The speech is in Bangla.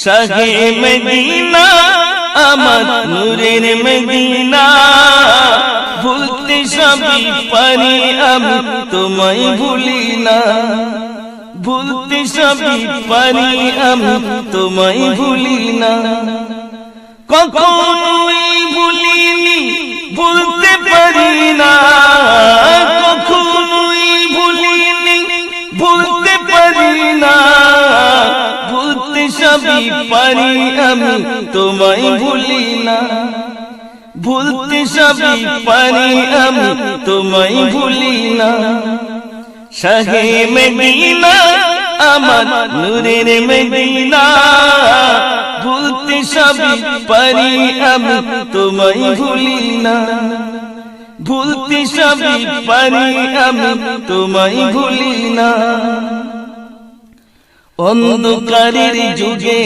শাহে মদিনা আমার নূরের মদিনা, ভুলতে সবই পারি আমি তোমায় ভুলি না, ভুলতে সবই পারি আমি তোমায় ভুলি না। কখনোই ভুলিনি ভুলতে পারি না, কখনোই ভুলিনি ভুলতে পারি না, ভুলতে সবই পারি আমি তোমায় ভুলি না, ভুলতে সবই পারি আমি তোমায় ভুলি না। শাহে মদিনা আমার নূরের মদিনা, ভুলতে সবই পারি আমি তোমায় ভুলি না, ভুলতে সবই পারি আমি তোমায় ভুলি না। অন্ধকারের যুগে